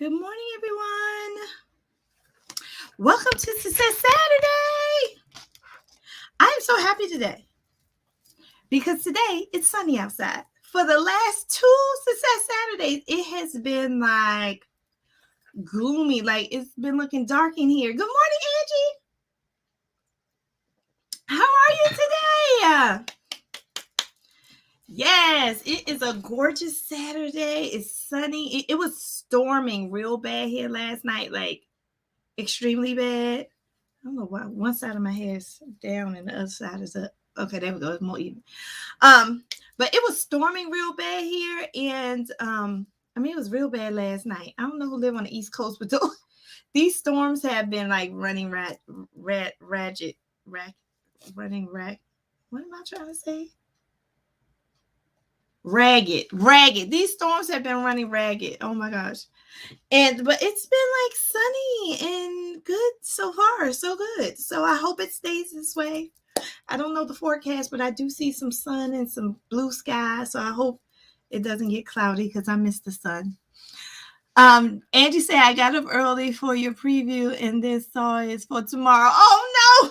Good morning, everyone. Welcome to Success Saturday. I am so happy today because today it's sunny outside. For the last 2 Success Saturdays, it has been like gloomy, like it's been looking dark in here. Good morning, Angie. How are you today? Yes, it is a gorgeous Saturday. It's sunny. It was storming real bad here last night, like extremely bad. I don't know why one side of my hair is down and the other side is up. Okay, there we go. It's more even. But it was storming real bad here, and it was real bad last night. I don't know who live on the East Coast, but these storms have been like running ragged. What am I trying to say? Ragged. These storms have been running ragged. Oh my gosh. But it's been like sunny and good so far. So good. So I hope it stays this way. I don't know the forecast, but I do see some sun and some blue sky. So I hope it doesn't get cloudy because I miss the sun. Angie said I got up early for your preview and then saw it's for tomorrow. Oh no!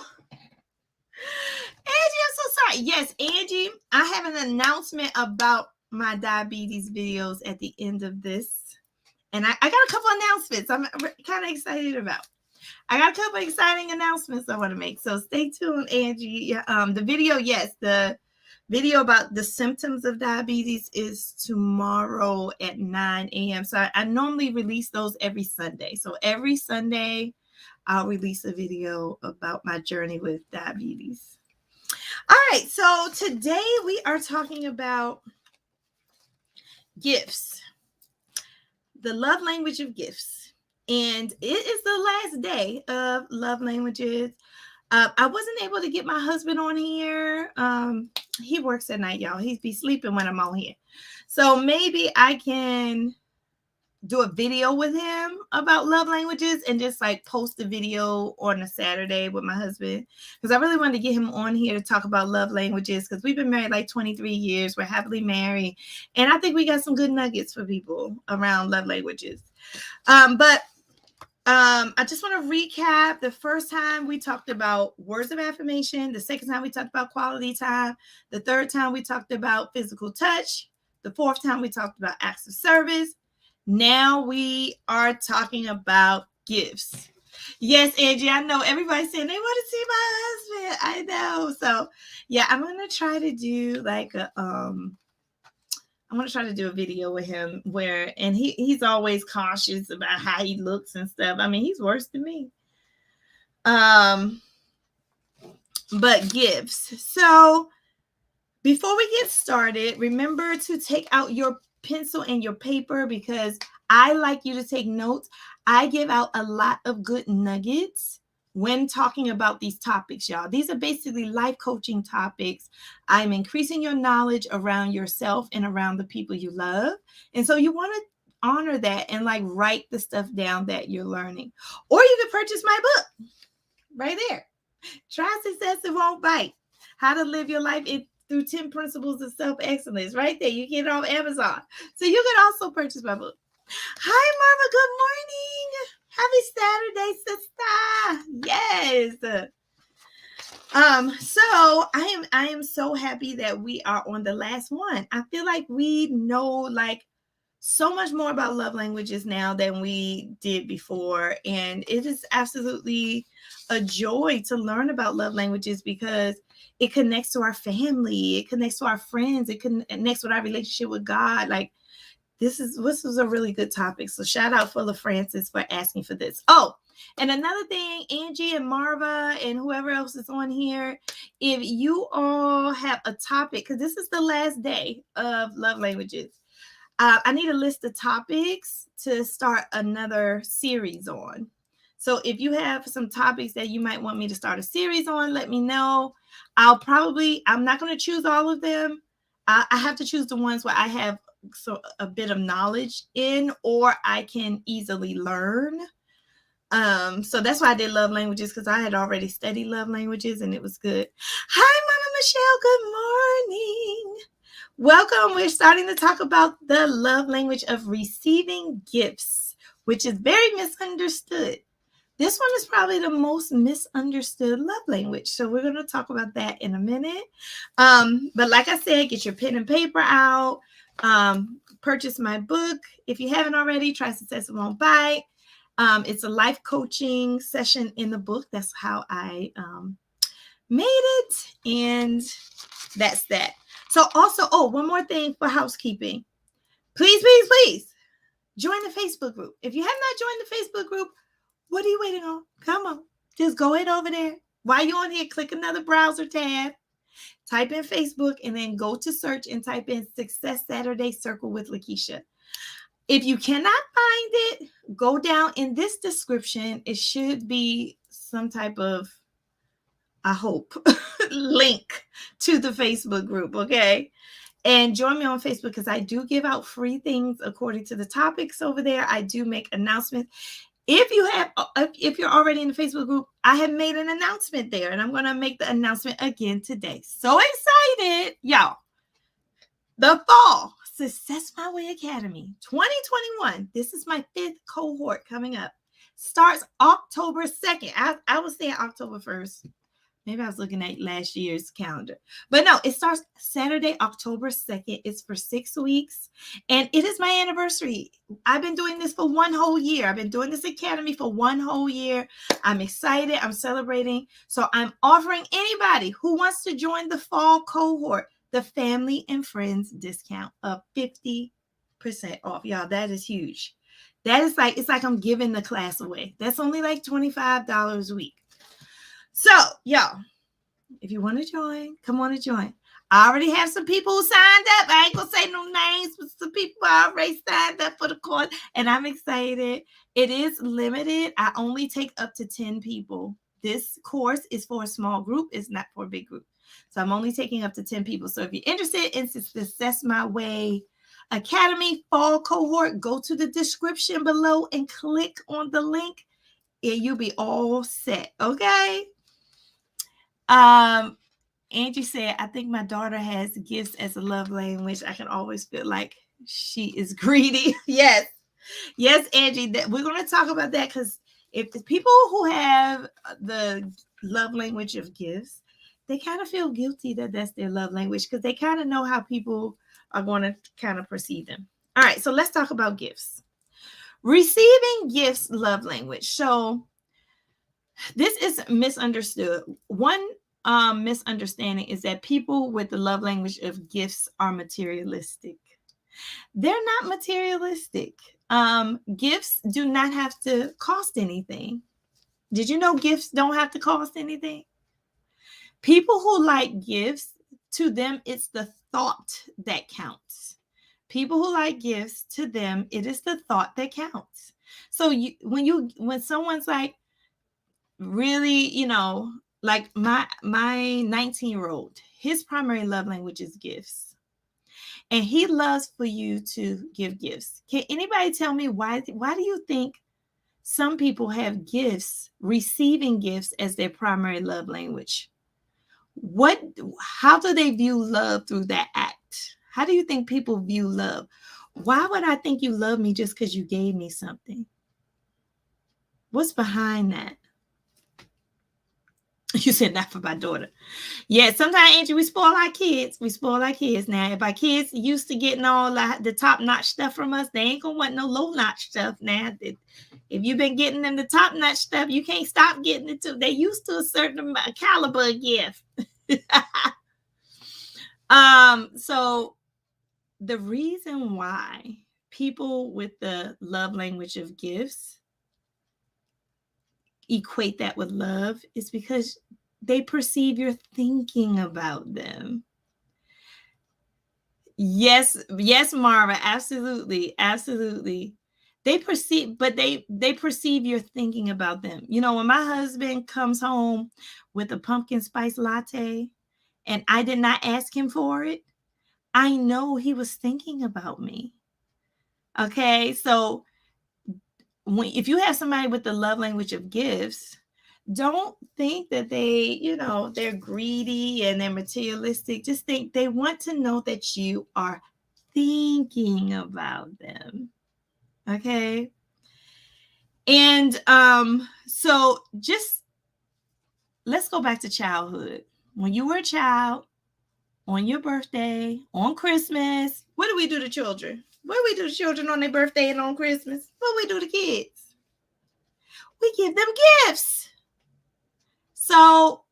Angie, I'm so sorry. Yes, Angie, I have an announcement about my diabetes videos at the end of this. And I got a couple announcements I'm kind of excited about. I got a couple exciting announcements I want to make. So stay tuned, Angie. The video about the symptoms of diabetes is tomorrow at 9 a.m. So I normally release those every Sunday. So every Sunday, I'll release a video about my journey with diabetes. All right, so today we are talking about gifts, the love language of gifts. And it is the last day of love languages. I wasn't able to get my husband on here. He works at night, y'all. He'd be sleeping when I'm on here. So maybe I can do a video with him about love languages and just like post a video on a Saturday with my husband, because I really wanted to get him on here to talk about love languages, because we've been married like 23 years. We're happily married, and I think we got some good nuggets for people around love languages. But I just want to recap. The first time we talked about words of affirmation. The second time we talked about quality time. The third time we talked about physical touch. The fourth time we talked about acts of service. Now we are talking about gifts. Yes, Angie, I know everybody's saying they want to see my husband. I know. So yeah, I'm gonna try to do like I'm gonna try to do a video with him and he's always cautious about how he looks and stuff. I mean, he's worse than me. But gifts. So before we get started, remember to take out your pencil and your paper, because I like you to take notes. I give out a lot of good nuggets when talking about these topics, y'all. These are basically life coaching topics. I'm increasing your knowledge around yourself and around the people you love. And so you want to honor that and like write the stuff down that you're learning. Or you can purchase my book right there. Try Success, It Won't Bite. How to Live Your Life through 10 Principles of Self-Excellence. Right there. You get it on Amazon. So you can also purchase my book. Hi, Marva. Good morning. Happy Saturday, sister. Yes. So I am so happy that we are on the last one. I feel like we know like so much more about love languages now than we did before. And it is absolutely a joy to learn about love languages, because it connects to our family. It connects to our friends. It connects with our relationship with God. Like this was a really good topic. So shout out Fuller Francis for asking for this. Oh, and another thing, Angie and Marva and whoever else is on here, if you all have a topic, because this is the last day of love languages, I need a list of topics to start another series on. So if you have some topics that you might want me to start a series on, let me know. I'm not going to choose all of them. I have to choose the ones where I have a bit of knowledge in, or I can easily learn. So that's why I did love languages, because I had already studied love languages and it was good. Hi, Mama Michelle. Good morning. Welcome. We're starting to talk about the love language of receiving gifts. which is very misunderstood. This one is probably the most misunderstood love language. So we're going to talk about that in a minute. But like I said, get your pen and paper out. Purchase my book. If you haven't already, Try Success, It Won't Bite. It's a life coaching session in the book. That's how I made it. And that's that. So also, one more thing for housekeeping. Please, please, please join the Facebook group. If you have not joined the Facebook group, what are you waiting on? Come on. Just go ahead over there. While you're on here, click another browser tab, type in Facebook, and then go to search and type in Success Saturday Circle with Lakeisha. If you cannot find it, go down in this description. It should be some type of, I hope, link to the Facebook group, okay? And join me on Facebook because I do give out free things according to the topics over there. I do make announcements. If you're already in the Facebook group, I have made an announcement there, and I'm going to make the announcement again today. So excited, y'all. The Fall Success My Way Academy 2021. This is my 5th cohort coming up. Starts October 2nd. I was saying October 1st. Maybe I was looking at last year's calendar. But no, it starts Saturday, October 2nd. It's for 6 weeks. And it is my anniversary. I've been doing this for 1 whole year. I've been doing this academy for 1 whole year. I'm excited. I'm celebrating. So I'm offering anybody who wants to join the fall cohort the family and friends discount of 50% off. Y'all, that is huge. That is it's like I'm giving the class away. That's only like $25 a week. So, y'all, if you want to join, come on and join. I already have some people who signed up. I ain't going to say no names, but some people already signed up for the course, and I'm excited. It is limited. I only take up to 10 people. This course is for a small group. It's not for a big group. So I'm only taking up to 10 people. So if you're interested in Success My Way Academy Fall Cohort, go to the description below and click on the link, and you'll be all set, okay? Angie said, I think my daughter has gifts as a love language. I can always feel like she is greedy. Yes, Angie, we're going to talk about that because if the people who have the love language of gifts, they kind of feel guilty that that's their love language because they kind of know how people are going to kind of perceive them. All right, so let's talk about gifts. Receiving gifts, love language. So this is misunderstood. One misunderstanding is that people with the love language of gifts are materialistic. They're not materialistic. Gifts do not have to cost anything. Did you know gifts don't have to cost anything? People who like gifts, to them, it's the thought that counts. People who like gifts, to them, it is the thought that counts. So when someone's like, really, like my 19-year-old, his primary love language is gifts. And he loves for you to give gifts. Can anybody tell me why do you think some people have gifts, receiving gifts as their primary love language? How do they view love through that act? How do you think people view love? Why would I think you love me just because you gave me something? What's behind that? You said not for my daughter. Yeah, sometimes, Angie, we spoil our kids. Now, if our kids used to getting all the top-notch stuff from us, they ain't going to want no low-notch stuff now. If you've been getting them the top-notch stuff, you can't stop getting it too. They used to a certain caliber gift. So the reason why people with the love language of gifts equate that with love is because they perceive you're thinking about them. Yes, Marva, absolutely. They perceive you're thinking about them. When my husband comes home with a pumpkin spice latte and I did not ask him for it, I know he was thinking about me. Okay, so if you have somebody with the love language of gifts, don't think that they're greedy and they're materialistic. Just think they want to know that you are thinking about them. Okay. And so just let's go back to childhood. When you were a child, on your birthday, on Christmas, what do we do to children? What do we do to children on their birthday and on Christmas? What do we do to kids? We give them gifts. So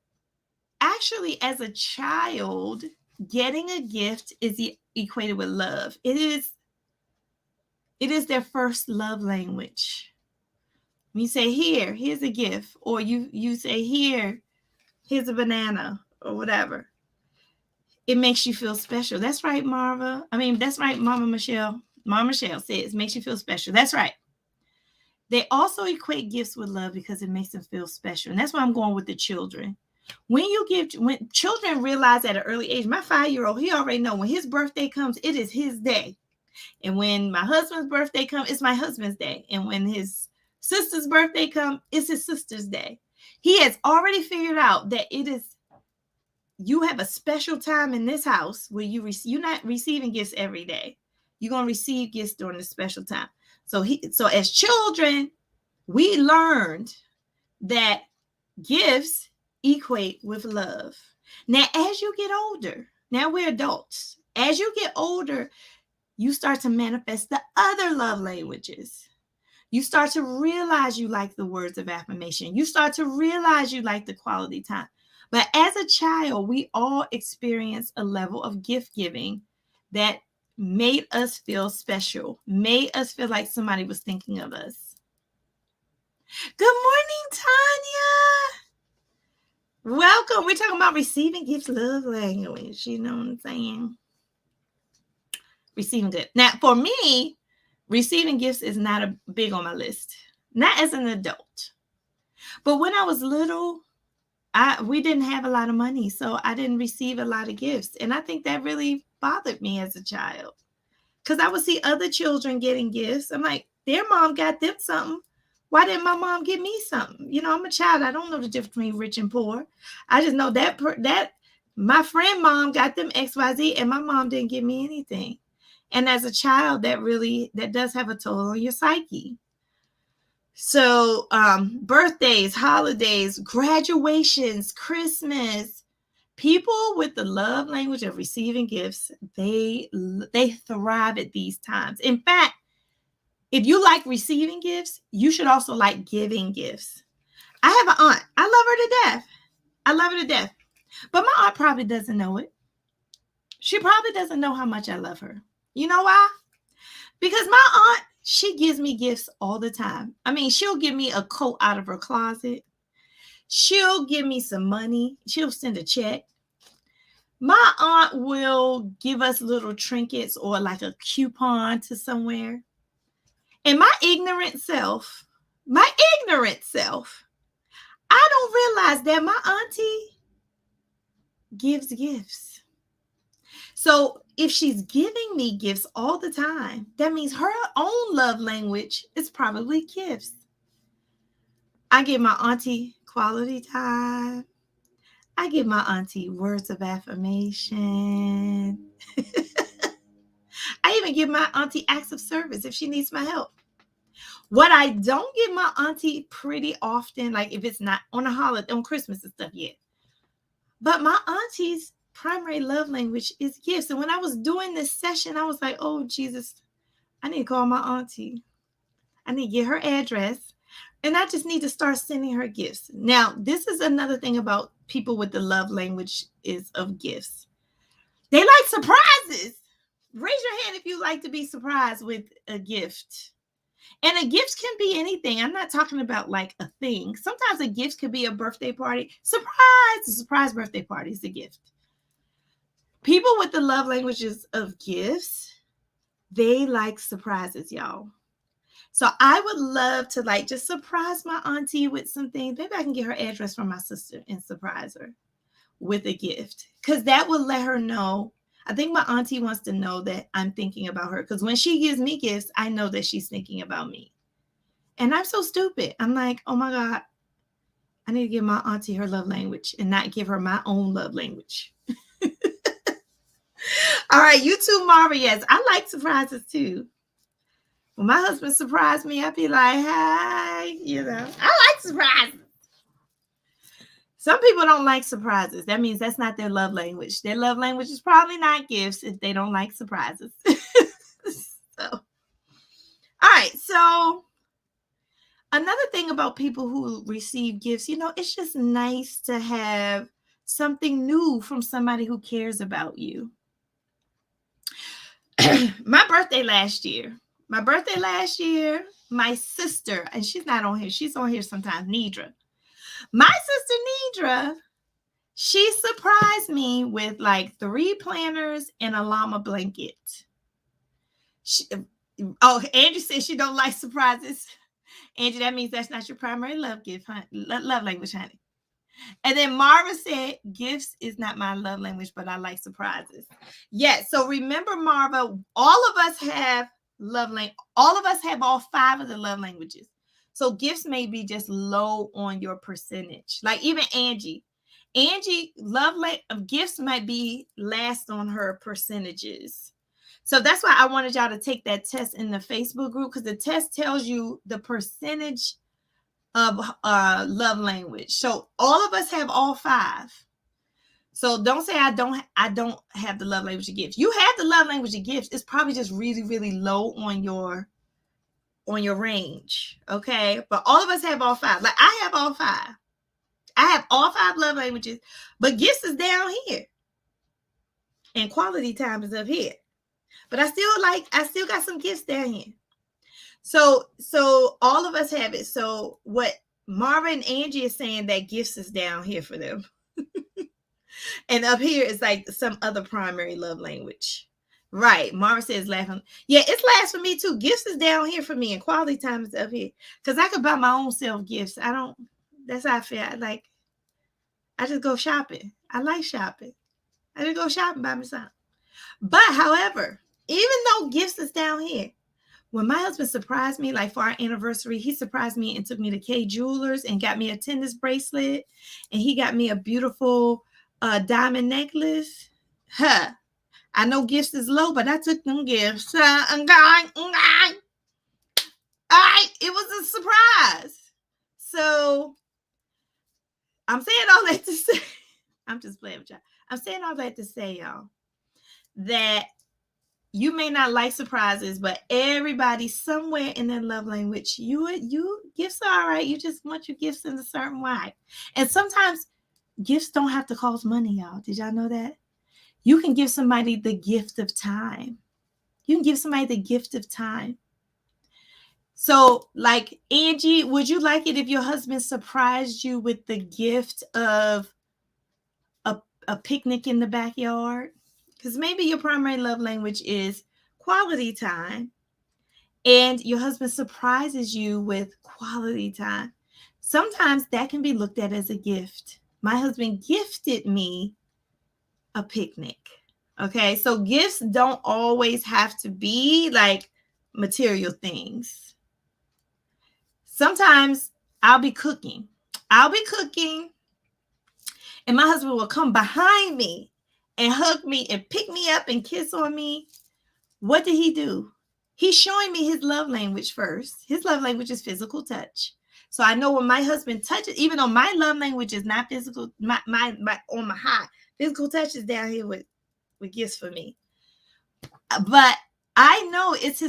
actually, as a child, getting a gift is equated with love. It is their first love language. When you say, here's a gift, or you say, here's a banana, or whatever, it makes you feel special. That's right, Marva. That's right, Mama Michelle. Mama Michelle says, makes you feel special. That's right. They also equate gifts with love because it makes them feel special. And that's why I'm going with the children. When children realize at an early age, my 5-year-old, he already know when his birthday comes, it is his day. And when my husband's birthday comes, it's my husband's day. And when his sister's birthday comes, it's his sister's day. He has already figured out that you have a special time in this house where you're not receiving gifts every day. You're going to receive gifts during the special time. So as children, we learned that gifts equate with love. Now, as you get older, now we're adults. As you get older, you start to manifest the other love languages. You start to realize you like the words of affirmation. You start to realize you like the quality time. But as a child, we all experience a level of gift giving that made us feel special, made us feel like somebody was thinking of us. Good morning, Tanya. Welcome. We're talking about receiving gifts, love language. You know what I'm saying? Receiving gifts. Now, for me, receiving gifts is not a big on my list. Not as an adult. But when I was little, we didn't have a lot of money, so I didn't receive a lot of gifts. And I think that really bothered me as a child. Because I would see other children getting gifts. I'm like, their mom got them something. Why didn't my mom give me something? You know, I'm a child. I don't know the difference between rich and poor. I just know that my friend mom got them XYZ and my mom didn't give me anything. And as a child, that does have a toll on your psyche. So birthdays, holidays, graduations, Christmas, people with the love language of receiving gifts, they thrive at these times. In fact, if you like receiving gifts, you should also like giving gifts. I have an aunt. I love her to death. But my aunt probably doesn't know it. She probably doesn't know how much I love her. You know why? Because my aunt, she gives me gifts all the time. She'll give me a coat out of her closet. She'll give me some money. She'll send a check. My aunt will give us little trinkets or like a coupon to somewhere. And my ignorant self, I don't realize that my auntie gives gifts. So if she's giving me gifts all the time, that means her own love language is probably gifts. I give my auntie quality time. I give my auntie words of affirmation. I even give my auntie acts of service if she needs my help. What I don't give my auntie pretty often, like if it's not on a holiday, on Christmas and stuff yet. But my auntie's primary love language is gifts. And when I was doing this session, I was like, oh, Jesus, I need to call my auntie. I need to get her address. And I just need to start sending her gifts. Now, this is another thing about people with the love language is of gifts. They like surprises. Raise your hand if you like to be surprised with a gift. And a gift can be anything. I'm not talking about like a thing. Sometimes a gift could be a birthday party. Surprise! A surprise birthday party is a gift. People with the love languages of gifts, they like surprises, y'all. So I would love to like just surprise my auntie with some things. Maybe I can get her address from my sister and surprise her with a gift. Because that will let her know. I think my auntie wants to know that I'm thinking about her. Because when she gives me gifts, I know that she's thinking about me. And I'm so stupid. I'm like, oh my God, I need to give my auntie her love language and not give her my own love language. All right, you too, Mara. Yes, I like surprises too. When my husband surprised me, I'd be like, hi, I like surprises. Some people don't like surprises. That means that's not their love language. Their love language is probably not gifts if they don't like surprises. So, all right. So, another thing about people who receive gifts, it's just nice to have something new from somebody who cares about you. My birthday last year, my sister, and she's not on here. She's on here sometimes, Nidra. My sister, Nidra, she surprised me with like 3 planners and a llama blanket. Angie said she don't like surprises. Angie, that means that's not your primary love gift, love language, honey. And then Marva said, gifts is not my love language, but I like surprises. Yes. So remember, Marva, all of us have love language. All of us have all 5 of the love languages. So gifts may be just low on your percentage. Like even Angie, gifts might be last on her percentages. So that's why I wanted y'all to take that test in the Facebook group, because the test tells you the percentage of love language. So all of us have all 5. So don't say I don't have the love language of gifts. You have the love language of gifts. It's probably just really, really low on your range. Okay. But all of us have all 5. Like I have all 5. I have all 5 love languages, but gifts is down here. And quality time is up here. But I still got some gifts down here. So all of us have it. So what Marva and Angie is saying, that gifts is down here for them. And up here is like some other primary love language. Right. Marva says laughing. Yeah, it's last for me too. Gifts is down here for me and quality time is up here. Because I could buy my own self gifts. That's how I feel. I just go shopping. I like shopping. I just go shopping by myself. But however, even though gifts is down here, when my husband surprised me, like for our anniversary, he surprised me and took me to K Jewelers and got me a tennis bracelet. And he got me a beautiful diamond necklace. I know gifts is low, but I took them gifts. All right, it was a surprise. So I'm saying all that to say, I'm just playing with y'all. I'm saying all that to say, y'all, that you may not like surprises, but everybody somewhere in their love language, you gifts are all right. You just want your gifts in a certain way. And sometimes gifts don't have to cost money, y'all. Did y'all know that? You can give somebody the gift of time. You can give somebody the gift of time. So like Angie, would you like it if your husband surprised you with the gift of a picnic in the backyard? Because maybe your primary love language is quality time and your husband surprises you with quality time. Sometimes that can be looked at as a gift. My husband gifted me a picnic. Okay, so gifts don't always have to be like material things. Sometimes I'll be cooking and my husband will come behind me and hug me and pick me up and kiss on me. What did he do? He's showing me his love language first. His love language is physical touch. So I know when my husband touches, even though my love language is not physical, my on my high, physical touch is down here with gifts for me. But I know it's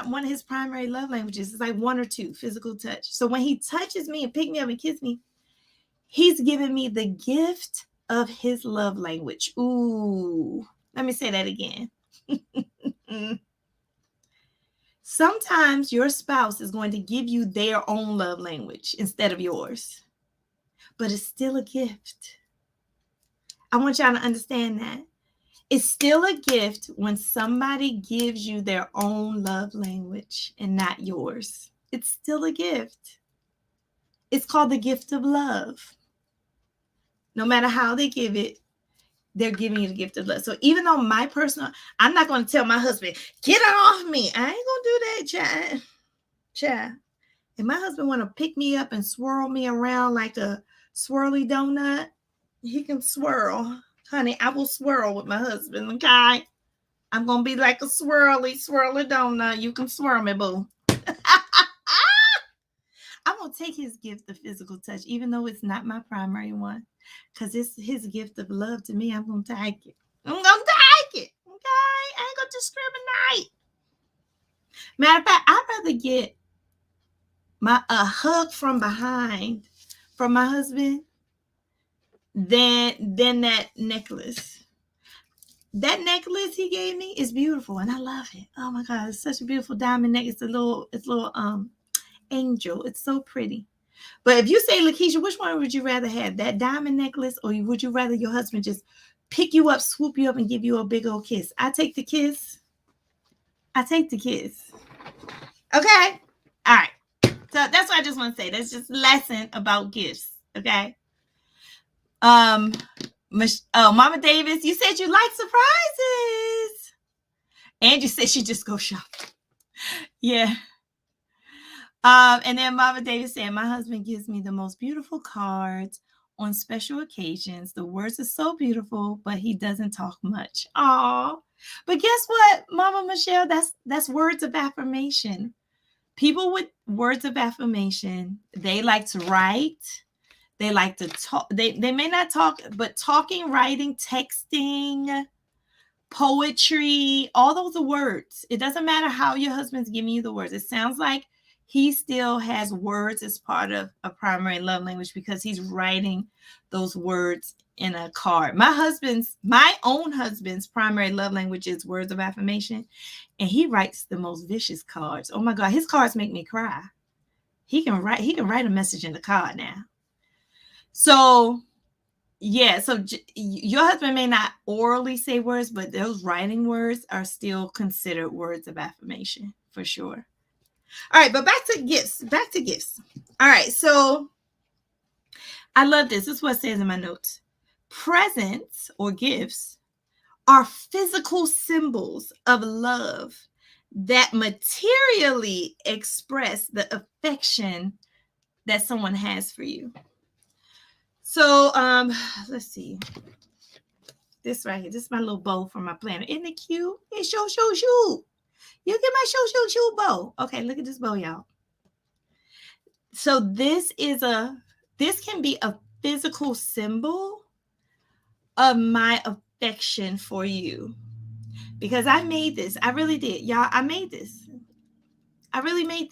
one of his primary love languages. It's like 1 or 2, physical touch. So when he touches me and pick me up and kiss me, he's giving me the gift of his love language. Ooh, let me say that again. Sometimes your spouse is going to give you their own love language instead of yours, but it's still a gift. I want y'all to understand that. It's still a gift when somebody gives you their own love language and not yours. It's still a gift. It's called the gift of love. No matter how they give it, they're giving you the gift of love. So even though I'm not going to tell my husband, get off me. I ain't going to do that, child. If my husband want to pick me up and swirl me around like a swirly donut, he can swirl. Honey, I will swirl with my husband, okay? I'm going to be like a swirly donut. You can swirl me, boo. I'm going to take his gift of physical touch, even though it's not my primary one, because it's his gift of love to me. I'm going to take it. I'm going to take it. Okay? I ain't going to discriminate. Matter of fact, I'd rather get a hug from behind from my husband than that necklace. That necklace he gave me is beautiful, and I love it. Oh my God, it's such a beautiful diamond necklace. It's a little angel. It's so pretty. But if you say, Lakeisha, which one would you rather have? That diamond necklace, or would you rather your husband just pick you up, swoop you up, and give you a big old kiss? I take the kiss. I take the kiss. Okay? All right. So that's what I just want to say. That's just a lesson about gifts. Okay? Mama Davis, you said you like surprises. And you said she just go shopping. Yeah. And then Mama Davis said, my husband gives me the most beautiful cards on special occasions. The words are so beautiful, but he doesn't talk much. Aw. But guess what, Mama Michelle? That's words of affirmation. People with words of affirmation, they like to write. They like to talk. They may not talk, but talking, writing, texting, poetry, all those are words. It doesn't matter how your husband's giving you the words. It sounds like he still has words as part of a primary love language because he's writing those words in a card. My own husband's primary love language is words of affirmation, and he writes the most vicious cards. Oh my God, his cards make me cry. He can write a message in the card now. So yeah, so your husband may not orally say words, but those writing words are still considered words of affirmation for sure. All right, but back to gifts. All right, so I love this. This is what it says in my notes. Presents or gifts are physical symbols of love that materially express the affection that someone has for you. So let's see. This right here. This is my little bow from my planner. Isn't it cute? It's shoo. You get my shoo bow. Okay, look at this bow, y'all. So this can be a physical symbol of my affection for you. Because I made this. I really did. Y'all, I made this. I made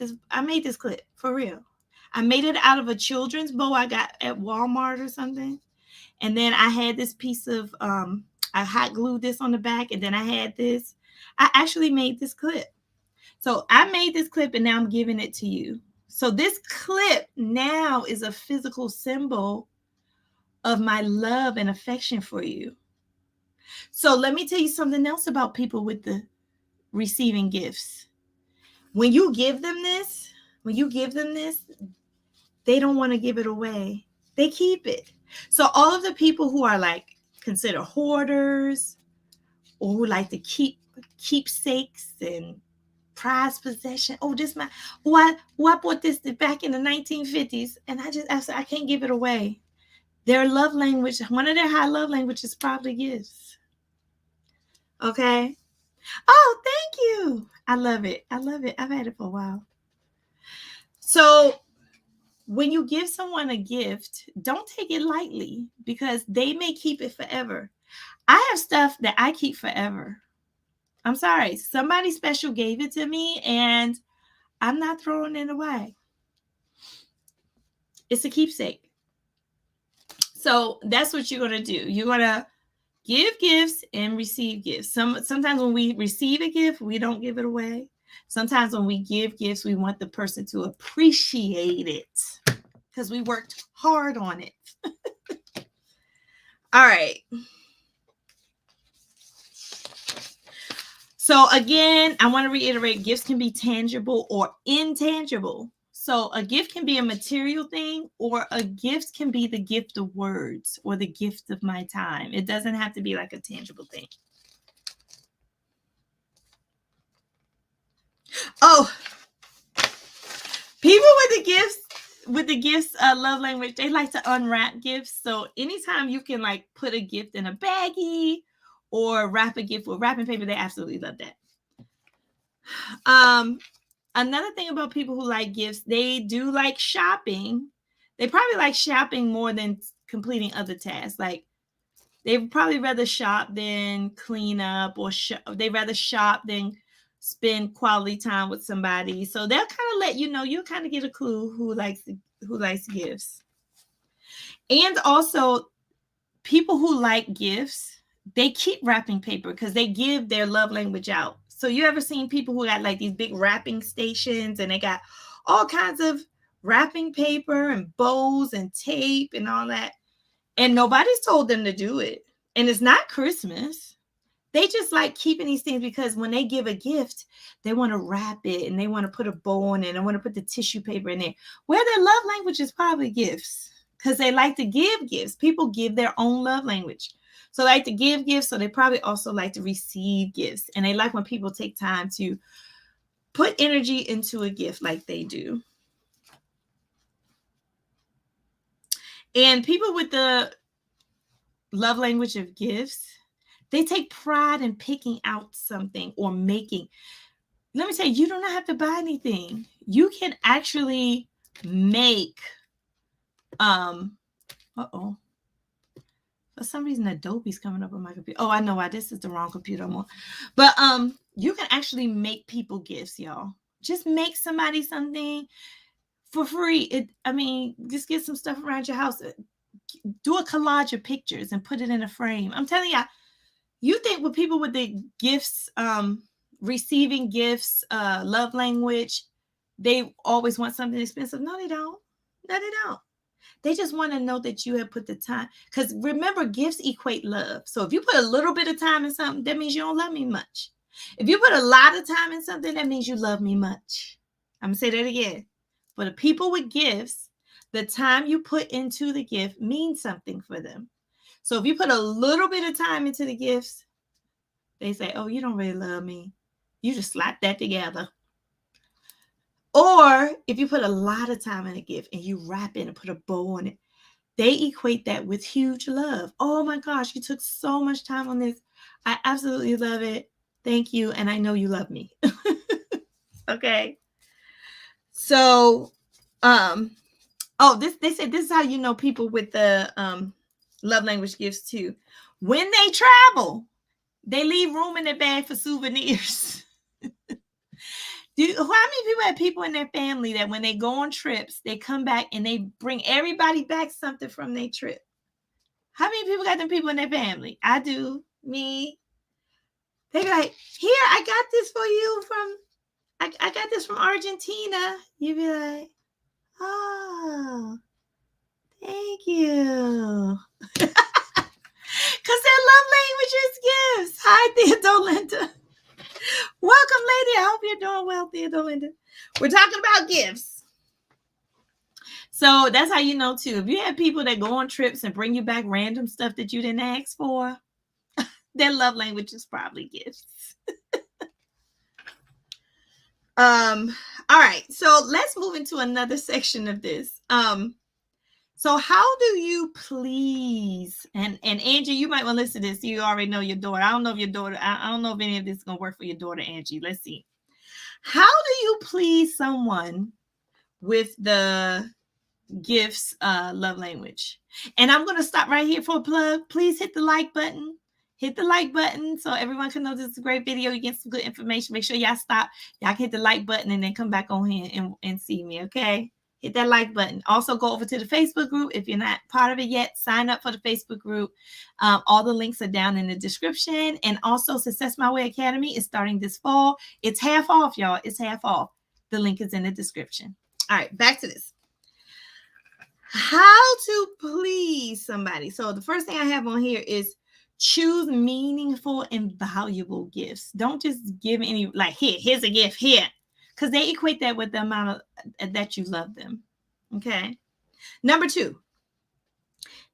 this clip for real. I made it out of a children's bow I got at Walmart or something. And then I had this piece of, I hot glued this on the back. And then I had this. I actually made this clip. So I made this clip and now I'm giving it to you. So this clip now is a physical symbol of my love and affection for you. So let me tell you something else about people with the receiving gifts. When you give them this, they don't want to give it away. They keep it. So all of the people who are like considered hoarders or who like to keep keepsakes and prized possession. I bought this back in the 1950s and I can't give it away. Their love language, one of their high love languages probably gifts. Okay. Oh, thank you. I love it. I've had it for a while. So when you give someone a gift, don't take it lightly because they may keep it forever. I have stuff that I keep forever. I'm sorry. Somebody special gave it to me and I'm not throwing it away. It's a keepsake. So that's what you're going to do. You're going to give gifts and receive gifts. Sometimes when we receive a gift, we don't give it away. Sometimes when we give gifts, we want the person to appreciate it because we worked hard on it. All right. So again, I want to reiterate, gifts can be tangible or intangible. So a gift can be a material thing, or a gift can be the gift of words or the gift of my time. It doesn't have to be like a tangible thing. Oh, people with the gifts love language, they like to unwrap gifts. So anytime you can like put a gift in a baggie or wrap a gift with wrapping paper, they absolutely love that. Another thing about people who like gifts, they do like shopping. They probably like shopping more than completing other tasks. Like they'd probably rather shop than clean up, or they rather shop than spend quality time with somebody. So they'll kind of let you know. You kind of get a clue who likes gifts. And also, people who like gifts, they keep wrapping paper because they give their love language out. So you ever seen people who got like these big wrapping stations and they got all kinds of wrapping paper and bows and tape and all that, and nobody's told them to do it, and it's not Christmas. They just like keeping these things because when they give a gift, they want to wrap it and they want to put a bow on it and they want to put the tissue paper in there. Where their love language is probably gifts, because they like to give gifts. People give their own love language. So they like to give gifts, so they probably also like to receive gifts. And they like when people take time to put energy into a gift like they do. And people with the love language of gifts, they take pride in picking out something or making. Let me tell you, you do not have to buy anything. You can actually make, for some reason Adobe's coming up on my computer. Oh, I know why. This is the wrong computer I'm on. But you can actually make people gifts, y'all. Just make somebody something for free. Just get some stuff around your house. Do a collage of pictures and put it in a frame. I'm telling you, you think with people with the gifts, receiving gifts, love language, they always want something expensive. No, they don't. No, they don't. They just want to know that you have put the time. Because remember, gifts equate love. So if you put a little bit of time in something, that means you don't love me much. If you put a lot of time in something, that means you love me much. I'm going to say that again. For the people with gifts, the time you put into the gift means something for them. So if you put a little bit of time into the gifts, they say, oh, you don't really love me. You just slap that together. Or if you put a lot of time in a gift and you wrap it and put a bow on it, they equate that with huge love. Oh my gosh, you took so much time on this. I absolutely love it. Thank you. And I know you love me. Okay. So, they said this is how you know people with the love language gifts too. When they travel, they leave room in their bag for souvenirs. How many people have people in their family that when they go on trips, they come back and they bring everybody back something from their trip? How many people got them people in their family? I do. Me. They be like, here, I got this for you I got this from Argentina. You be like, oh, thank you. Because their love language is gifts. Hi, Theodolinda. Welcome, lady. I hope you're doing well, Theodolinda. We're talking about gifts. So that's how you know, too. If you have people that go on trips and bring you back random stuff that you didn't ask for, their love language is probably gifts. All right. So let's move into another section of this. So how do you please, and Angie, you might want to listen to this. You already know your daughter. I don't know if your daughter, I don't know if any of this is going to work for your daughter, Angie. Let's see. How do you please someone with the gifts love language? And I'm going to stop right here for a plug. Please hit the like button. Hit the like button so everyone can know this is a great video. You get some good information. Make sure y'all stop. Y'all can hit the like button and then come back on here and see me, okay? Hit that like button. Also, go over to the Facebook group. If you're not part of it yet, sign up for the Facebook group. All the links are down in the description. And also, Success My Way Academy is starting this fall. It's half off, y'all. It's half off. The link is in the description. All right, back to this. How to please somebody. So the first thing I have on here is choose meaningful and valuable gifts. Don't just give any, like, here's a gift here. Because they equate that with the amount of that you love them. Okay. Number 2,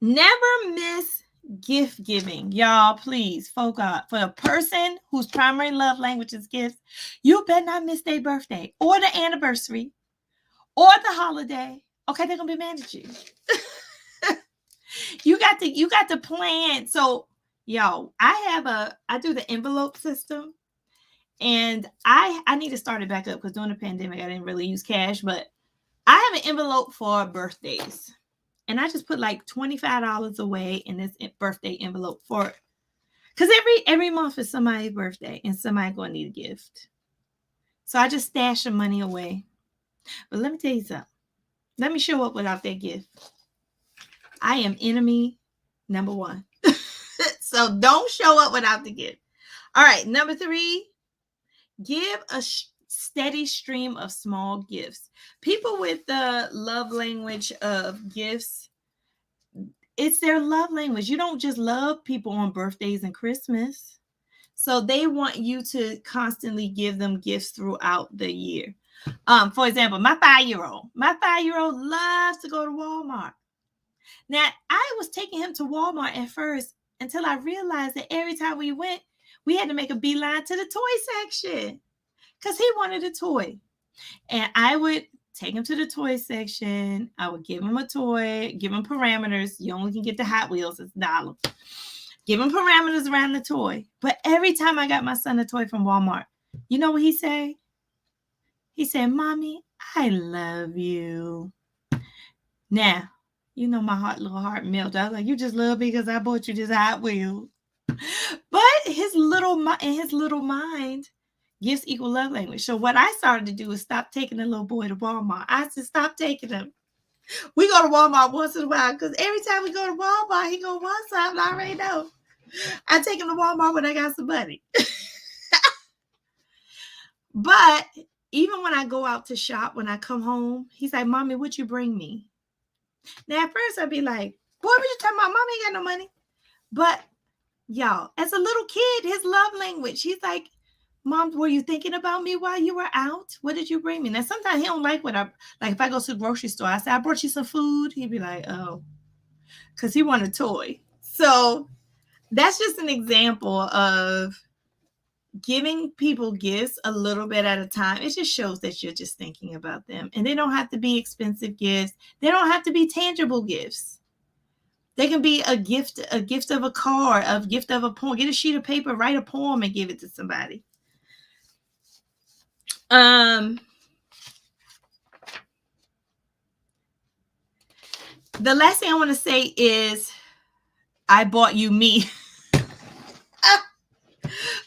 never miss gift giving. Y'all, please, for a person whose primary love language is gifts, you better not miss their birthday or the anniversary or the holiday. Okay, they're gonna be mad at you. You got to plan. So, y'all, I do the envelope system. And I need to start it back up because during the pandemic, I didn't really use cash, but I have an envelope for birthdays. And I just put like $25 away in this birthday envelope for it. Because every month is somebody's birthday and somebody going to need a gift. So I just stash some money away. But let me tell you something. Let me show up without that gift. I am enemy number one. So don't show up without the gift. All right, number 3, give a steady stream of small gifts. People with the love language of gifts, it's their love language. You don't just love people on birthdays and Christmas. So they want you to constantly give them gifts throughout the year. For example, my 5-year-old loves to go to Walmart. Now, I was taking him to Walmart at first until I realized that every time we went, we had to make a beeline to the toy section because he wanted a toy. And I would take him to the toy section. I would give him a toy, give him parameters. You only can get the Hot Wheels, it's $1. Give him parameters around the toy. But every time I got my son a toy from Walmart, you know what he said? He said, "Mommy, I love you." Now, you know my little heart melted. I was like, "You just love me because I bought you this Hot Wheel." But his little mind, gifts equal love language. So what I started to do is stop taking the little boy to Walmart. I said, stop taking him. We go to Walmart once in a while because every time we go to Walmart, he go one side, and I already know. I take him to Walmart when I got some money. But even when I go out to shop, when I come home, he's like, "Mommy, what you bring me?" Now, at first, I'd be like, "Boy, what you talking about? Mommy ain't got no money." But, y'all, as a little kid, his love language, he's like, "Mom, were you thinking about me while you were out? What did you bring me?" Now, sometimes he don't like what if I go to the grocery store, I say, "I brought you some food." He'd be like, "Oh," because he wanted a toy. So that's just an example of giving people gifts a little bit at a time. It just shows that you're just thinking about them. And they don't have to be expensive gifts. They don't have to be tangible gifts. They can be a gift of a card, a gift of a poem. Get a sheet of paper, write a poem, and give it to somebody. The last thing I want to say is, I bought you me.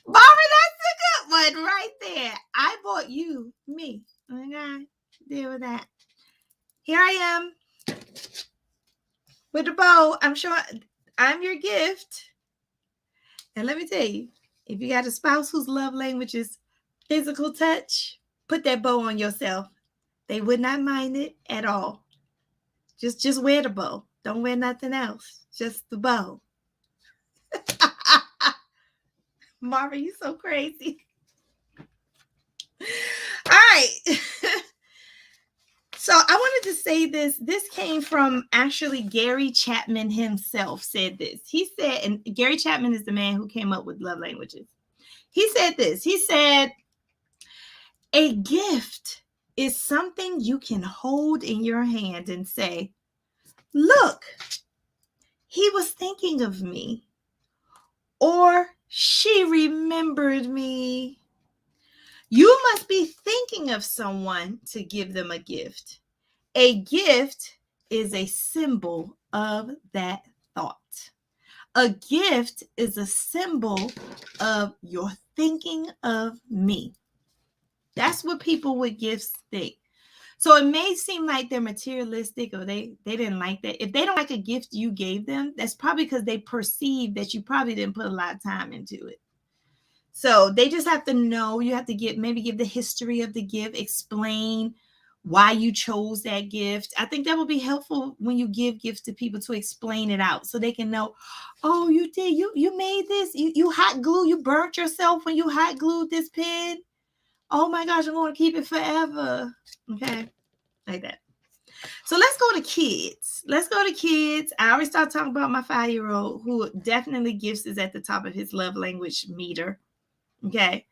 Barbara, that's a good one right there. I bought you me. Okay, deal with that. Here I am with the bow. I'm sure I'm your gift. And let me tell you, if you got a spouse whose love language is physical touch, put that bow on yourself. They would not mind it at all. Just wear the bow. Don't wear nothing else. Just the bow. Marvin, you so crazy. All right. So I wanted to say this. This came from actually Gary Chapman himself said this. He said, and Gary Chapman is the man who came up with love languages. He said this. He said, "A gift is something you can hold in your hand and say, 'Look, he was thinking of me,' or 'she remembered me.' You must be thinking of someone to give them a gift. A gift is a symbol of that thought. A gift is a symbol of your thinking of me." That's what people with gifts think. So it may seem like they're materialistic or they didn't like that. If they don't like a gift you gave them, that's probably because they perceive that you probably didn't put a lot of time into it. So they just have to know. You have to give the history of the gift, explain why you chose that gift. I think that would be helpful when you give gifts to people, to explain it out so they can know, "Oh, you did, you made this, you hot glue, you burnt yourself when you hot glued this pen. Oh my gosh, I'm going to keep it forever." Okay, like that. So let's go to kids. I already started talking about my 5-year-old, who definitely gifts is at the top of his love language meter. Okay.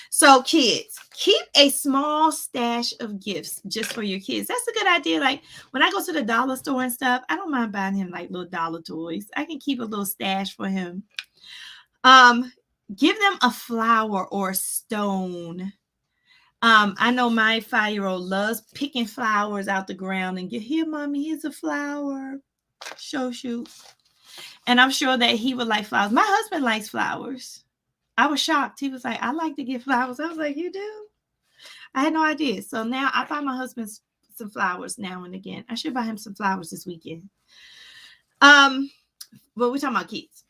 So kids, keep a small stash of gifts just for your kids. That's a good idea. Like when I go to the dollar store and stuff, I don't mind buying him like little dollar toys. I can keep a little stash for him. Give them a flower or a stone. I know my 5-year-old loves picking flowers out the ground and get, here, mommy, here's a flower. Shoot. And I'm sure that he would like flowers. My husband likes flowers. I was shocked. He was like, I like to get flowers. I was like, you do? I had no idea. So now I buy my husband some flowers now and again. I should buy him some flowers this weekend. But we're talking about kids.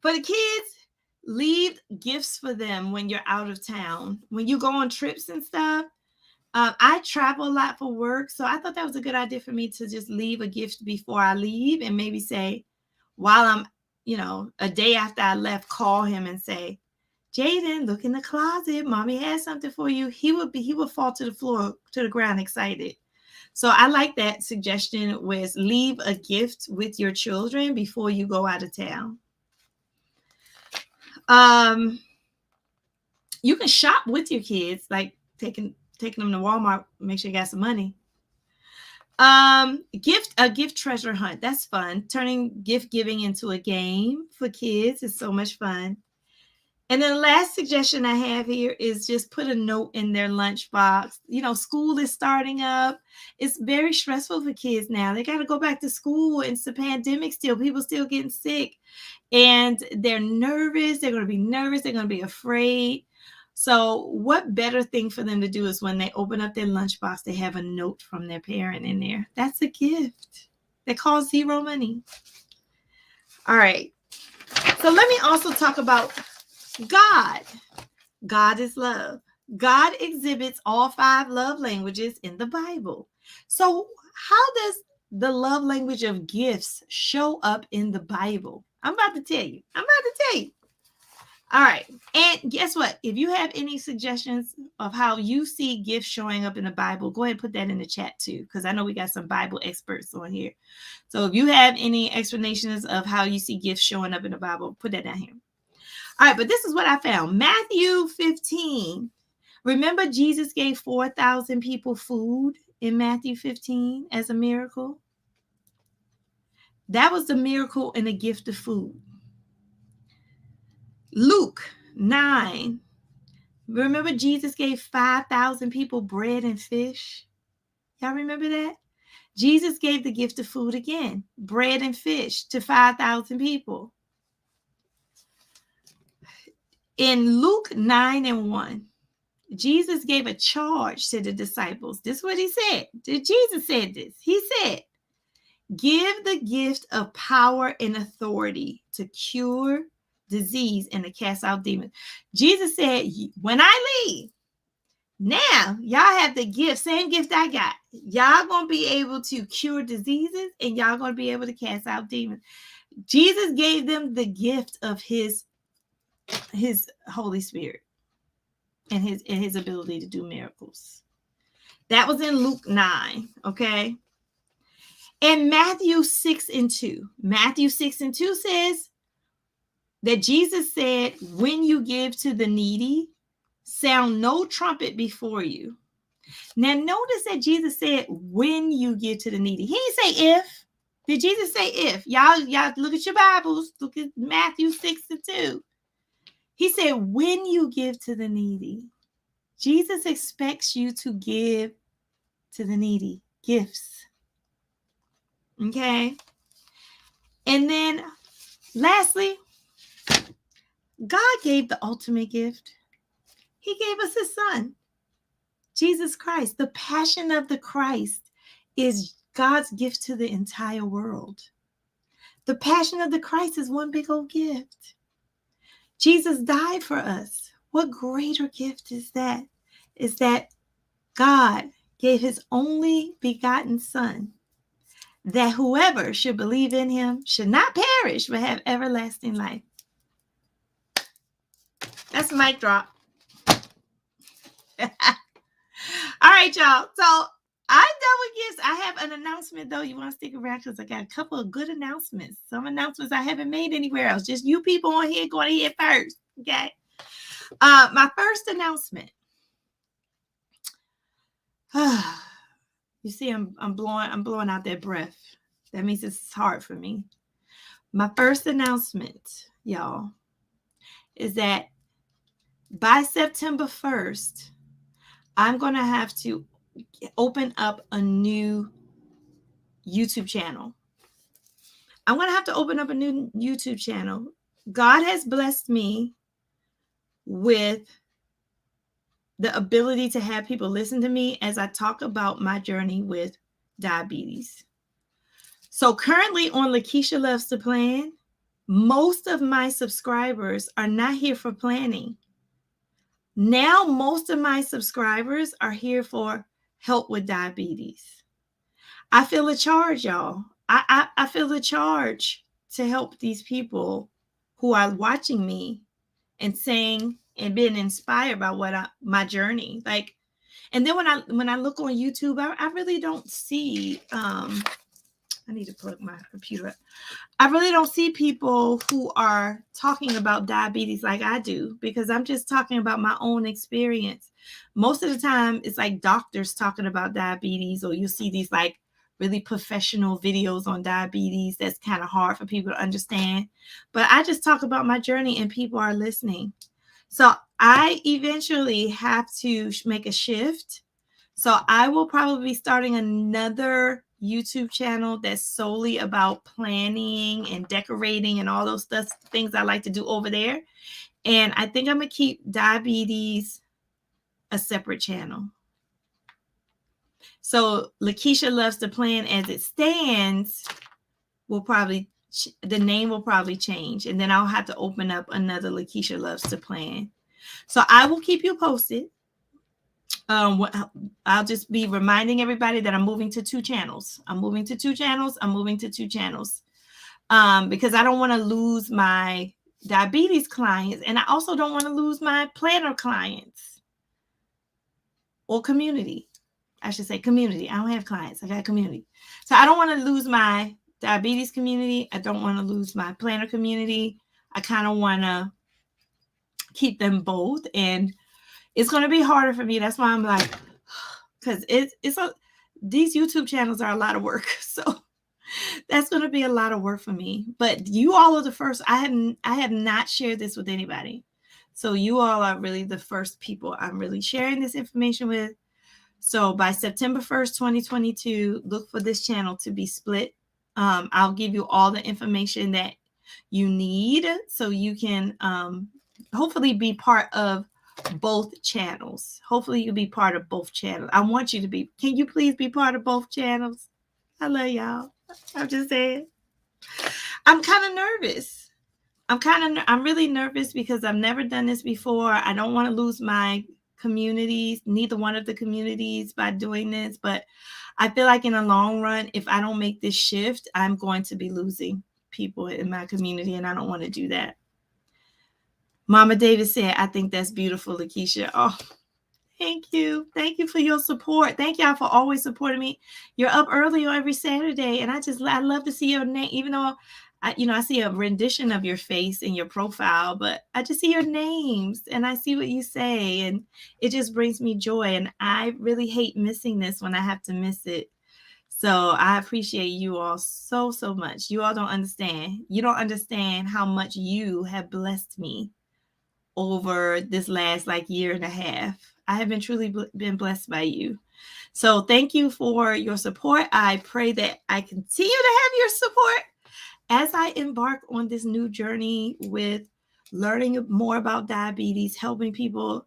For the kids, leave gifts for them when you're out of town. When you go on trips and stuff. I travel a lot for work. So I thought that was a good idea for me to just leave a gift before I leave and maybe say, while I'm, a day after I left, call him and say, Jaden, look in the closet. Mommy has something for you. He would fall to the floor, to the ground, excited. So I like that suggestion, was leave a gift with your children before you go out of town. You can shop with your kids, like taking them to Walmart, make sure you got some money. A gift treasure hunt. That's fun. Turning gift giving into a game for kids is so much fun. And then the last suggestion I have here is just put a note in their lunchbox. School is starting up. It's very stressful for kids now. They got to go back to school. It's the pandemic still. People still getting sick. And they're nervous. They're going to be nervous. They're going to be afraid. So what better thing for them to do is when they open up their lunchbox, they have a note from their parent in there. That's a gift. That costs zero money. All right. So let me also talk about God. God is love. God exhibits all 5 love languages in the Bible. So how does the love language of gifts show up in the Bible? I'm about to tell you. All right. And guess what? If you have any suggestions of how you see gifts showing up in the Bible, go ahead and put that in the chat too, because I know we got some Bible experts on here. So if you have any explanations of how you see gifts showing up in the Bible, put that down here. All right, but this is what I found. Matthew 15. Remember, Jesus gave 4,000 people food in Matthew 15 as a miracle? That was the miracle and the gift of food. Luke 9. Remember, Jesus gave 5,000 people bread and fish? Y'all remember that? Jesus gave the gift of food again, bread and fish, to 5,000 people. In Luke 9:1, Jesus gave a charge to the disciples. This is what he said. Jesus said this. He said, give the gift of power and authority to cure disease and to cast out demons. Jesus said, when I leave, now y'all have the gift, same gift I got. Y'all going to be able to cure diseases and y'all going to be able to cast out demons. Jesus gave them the gift of his Holy Spirit and his ability to do miracles. That was in Luke 9, okay? And Matthew 6:2. Matthew 6:2 says that Jesus said, when you give to the needy, sound no trumpet before you. Now notice that Jesus said, when you give to the needy. He didn't say if. Did Jesus say if? Y'all look at your Bibles. Look at Matthew 6:2. He said, when you give to the needy. Jesus expects you to give to the needy gifts. Okay? And then lastly, God gave the ultimate gift. He gave us his son, Jesus Christ. The passion of the Christ is God's gift to the entire world. The passion of the Christ is one big old gift. Jesus died for us. What greater gift is that? Is that God gave his only begotten son, that whoever should believe in him should not perish, but have everlasting life. That's a mic drop. All right, y'all. So I'm done with gifts. I have an announcement, though. You want to stick around because I got a couple of good announcements. Some announcements I haven't made anywhere else. Just you people on here going to hear first. Okay. My first announcement. You see, I'm blowing out that breath. That means it's hard for me. My first announcement, y'all, is that by September 1st, I'm going to have to open up a new YouTube channel. I'm going to have to open up a new YouTube channel. God has blessed me with the ability to have people listen to me as I talk about my journey with diabetes. So currently on Lakeisha Loves to Plan, most of my subscribers are not here for planning. Now, most of my subscribers are here for help with diabetes. I feel a charge, y'all. I feel a charge to help these people who are watching me and saying and being inspired by my journey. Like, and then when I look on YouTube, I really don't see. I need to plug my computer up. I really don't see people who are talking about diabetes like I do, because I'm just talking about my own experience. Most of the time, it's like doctors talking about diabetes, or you see these like really professional videos on diabetes that's kind of hard for people to understand. But I just talk about my journey and people are listening. So I eventually have to make a shift. So I will probably be starting another YouTube channel that's solely about planning and decorating and all those things I like to do over there. And I think I'm going to keep diabetes a separate channel. So Lakeisha Loves to Plan as it stands will probably, the name will probably change. And then I'll have to open up another Lakeisha Loves to Plan. So I will keep you posted. I'll just be reminding everybody that I'm moving to two channels. Because I don't want to lose my diabetes clients, and I also don't want to lose my planner clients or community. I should say community. I don't have clients. I got community. So I don't want to lose my diabetes community. I don't want to lose my planner community. I kind of want to keep them both, and it's going to be harder for me. That's why I'm like, because these YouTube channels are a lot of work. So that's going to be a lot of work for me. But you all are the first. I have not shared this with anybody. So you all are really the first people I'm really sharing this information with. So by September 1st, 2022, look for this channel to be split. I'll give you all the information that you need so you can hopefully be part of both channels. Hopefully you'll be part of both channels. I want you to be. Can you please be part of both channels? I love y'all. I'm just saying. I'm kind of nervous. I'm really nervous because I've never done this before. I don't want to lose my communities, neither one of the communities, by doing this. But I feel like in the long run, if I don't make this shift, I'm going to be losing people in my community, and I don't want to do that. Mama Davis said, I think that's beautiful, Lakeisha. Oh, thank you. Thank you for your support. Thank y'all for always supporting me. You're up early on every Saturday, and I love to see your name, even though I see a rendition of your face in your profile, but I just see your names and I see what you say, and it just brings me joy. And I really hate missing this when I have to miss it. So I appreciate you all so, so much. You all don't understand. You don't understand how much you have blessed me over this last year and a half. I have been truly been blessed by you. So thank you for your support. I pray that I continue to have your support as I embark on this new journey with learning more about diabetes, helping people.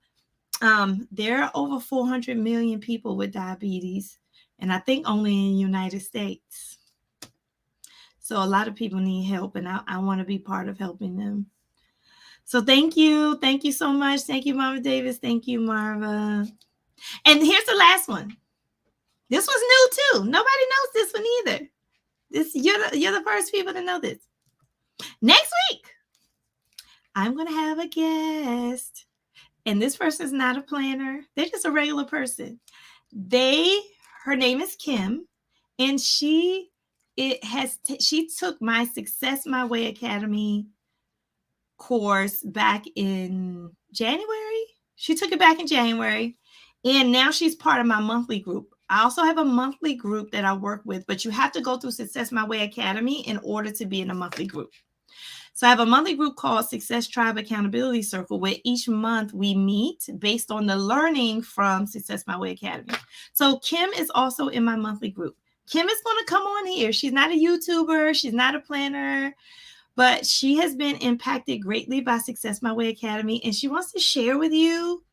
There are over 400 million people with diabetes, and I think only in the United States. So a lot of people need help, and I want to be part of helping them. So thank you. Thank you so much. Thank you, Mama Davis. Thank you, Marva. And here's the last one. This was new too. Nobody knows this one either. You're the first people to know this. Next week, I'm going to have a guest. And this person is not a planner. They're just a regular person. Her name is Kim. And she took my Success My Way Academy course back in January. She took it back in January, and now she's part of my monthly group. I also have a monthly group that I work with, but you have to go through Success My Way Academy in order to be in a monthly group. So I have a monthly group called Success Tribe Accountability Circle, where each month we meet based on the learning from Success My Way Academy. So Kim is also in my monthly group. Kim is going to come on here. She's not a YouTuber. She's not a planner, but she has been impacted greatly by Success My Way Academy. And she wants to share with you,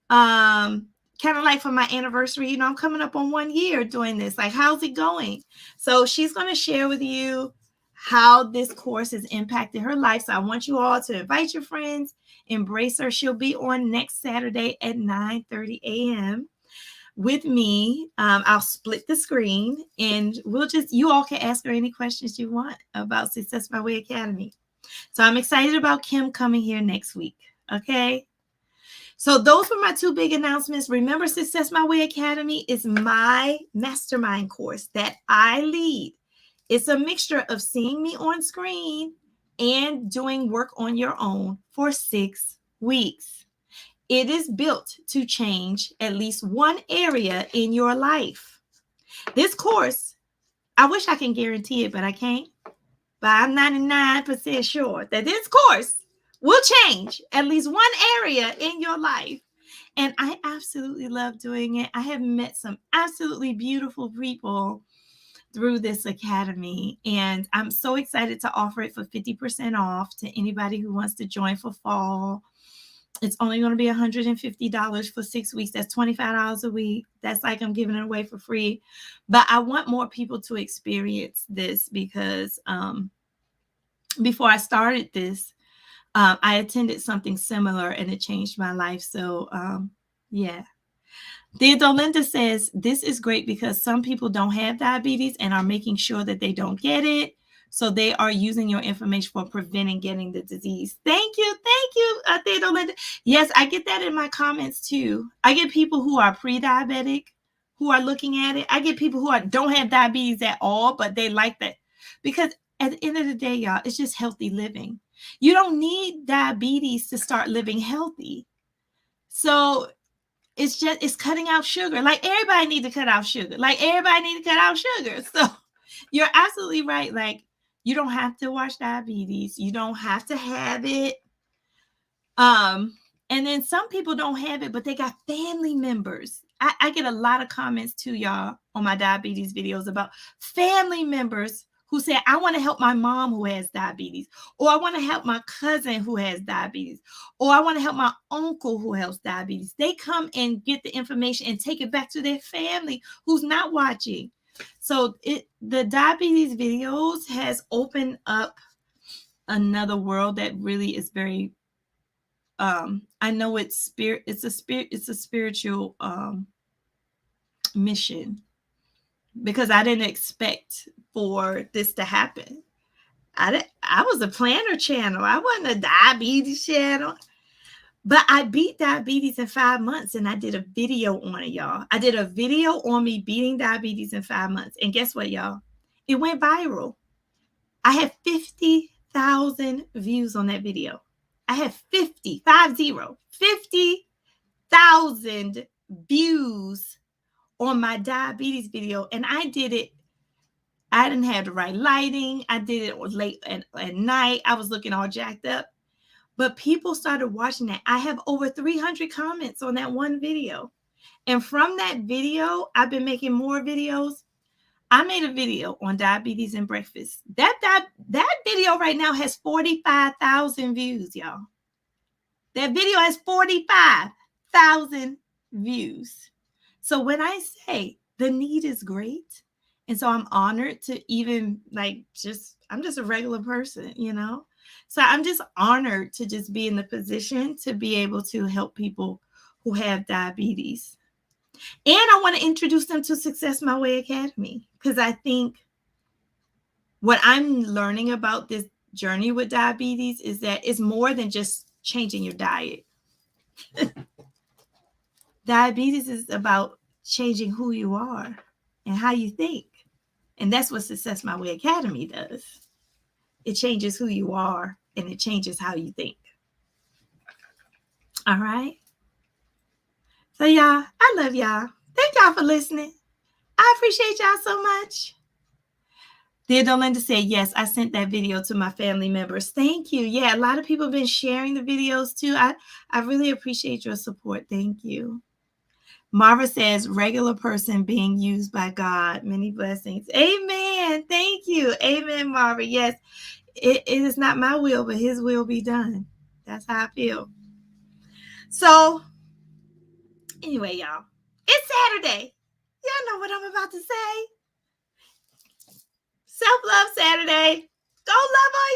kind of like for my anniversary, you know, I'm coming up on 1 year doing this. Like, how's it going? So she's going to share with you how this course has impacted her life. So I want you all to invite your friends, embrace her. She'll be on next Saturday at 9:30 a.m. with me. I'll split the screen and you all can ask her any questions you want about Success My Way Academy. So I'm excited about Kim coming here next week. Okay. So those were my two big announcements. Remember, Success My Way Academy is my mastermind course that I lead. It's a mixture of seeing me on screen and doing work on your own for 6 weeks. It is built to change at least one area in your life. This course, I wish I can guarantee it, but I can't. But I'm 99% sure that this course will change at least one area in your life. And I absolutely love doing it. I have met some absolutely beautiful people through this academy, and I'm so excited to offer it for 50% off to anybody who wants to join for fall. It's only going to be $150 for 6 weeks. That's $25 a week. That's like I'm giving it away for free. But I want more people to experience this because before I started this, I attended something similar and it changed my life. So yeah. Theodolinda says, this is great because some people don't have diabetes and are making sure that they don't get it. So they are using your information for preventing getting the disease. Thank you, Theodolinda. Yes, I get that in my comments too. I get people who are pre-diabetic who are looking at it. I get people who don't have diabetes at all, but they like that. Because at the end of the day, y'all, it's just healthy living. You don't need diabetes to start living healthy. So it's cutting out sugar. Like everybody need to cut out sugar. So you're absolutely right. Like you don't have to watch diabetes. You don't have to have it. And then some people don't have it, but they got family members. I get a lot of comments too, y'all, on my diabetes videos about family members who say, I want to help my mom who has diabetes, or I want to help my cousin who has diabetes, or I want to help my uncle who has diabetes. They come and get the information and take it back to their family who's not watching. So the diabetes videos has opened up another world that really is very, I know it's a spiritual mission, because I didn't expect for this to happen. I was a planner channel. I wasn't a diabetes channel. But I beat diabetes in 5 months, and I did a video on it, y'all. I did a video on me beating diabetes in 5 months. And guess what, y'all? It went viral. I had 50,000 views on that video. I had 50,000 views on my diabetes video. And I did it. I didn't have the right lighting. I did it late at night. I was looking all jacked up. But people started watching that. I have over 300 comments on that one video. And from that video, I've been making more videos. I made a video on diabetes and breakfast. That video right now has 45,000 views, y'all. That video has 45,000 views. So when I say the need is great, and so I'm honored to even I'm just a regular person, you know? So I'm just honored to just be in the position to be able to help people who have diabetes. And I want to introduce them to Success My Way Academy, because I think what I'm learning about this journey with diabetes is that it's more than just changing your diet. Diabetes is about changing who you are and how you think. And that's what Success My Way Academy does. It changes who you are and it changes how you think. All right. So y'all, I love y'all. Thank y'all for listening. I appreciate y'all so much. Theodolinda said, yes, I sent that video to my family members. Thank you. Yeah, a lot of people have been sharing the videos too. I really appreciate your support. Thank you. Marva says, regular person being used by God. Many blessings. Amen. Thank you. Amen, Marva. Yes, it is not my will, but his will be done. That's how I feel. So, anyway, y'all, it's Saturday. Y'all know what I'm about to say. Self-love Saturday. Go love on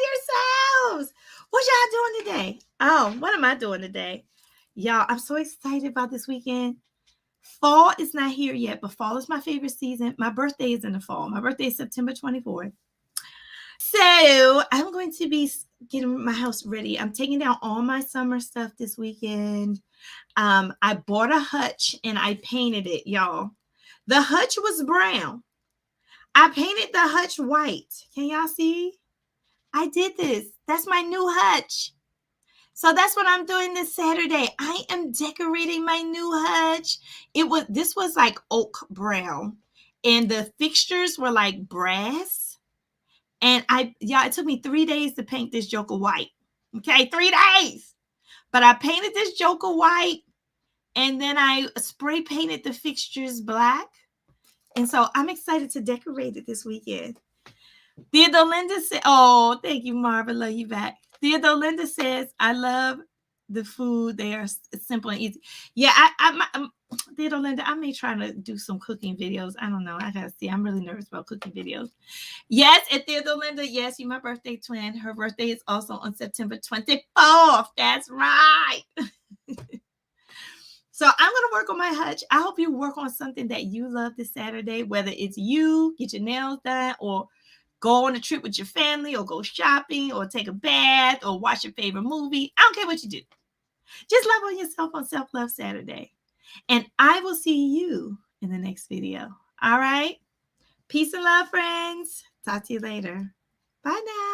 yourselves. What y'all doing today? Oh, what am I doing today? Y'all, I'm so excited about this weekend. Fall is not here yet, but fall is my favorite season. My birthday is in the fall. My birthday is September 24th. So I'm going to be getting my house ready. I'm taking down all my summer stuff this weekend. I bought a hutch and I painted it, y'all. The hutch was brown. I painted the hutch white. Can y'all see? I did this. That's my new hutch. So that's what I'm doing this Saturday. I am decorating my new hutch. This was like oak brown, and the fixtures were like brass. And it took me 3 days to paint this joker white. Okay, 3 days. But I painted this joker white, and then I spray painted the fixtures black. And so I'm excited to decorate it this weekend. Theodolinda said, oh, thank you, Marva. Love you back. Theodolinda says, I love the food. They are simple and easy. Yeah, Theodolinda, I may try to do some cooking videos. I don't know. I got to see. I'm really nervous about cooking videos. Yes, and Theodolinda, yes, you're my birthday twin. Her birthday is also on September 24th. That's right. So I'm going to work on my hutch. I hope you work on something that you love this Saturday, whether it's you, get your nails done, or go on a trip with your family, or go shopping, or take a bath, or watch your favorite movie. I don't care what you do. Just love on yourself on Self-Love Saturday. And I will see you in the next video. All right? Peace and love, friends. Talk to you later. Bye now.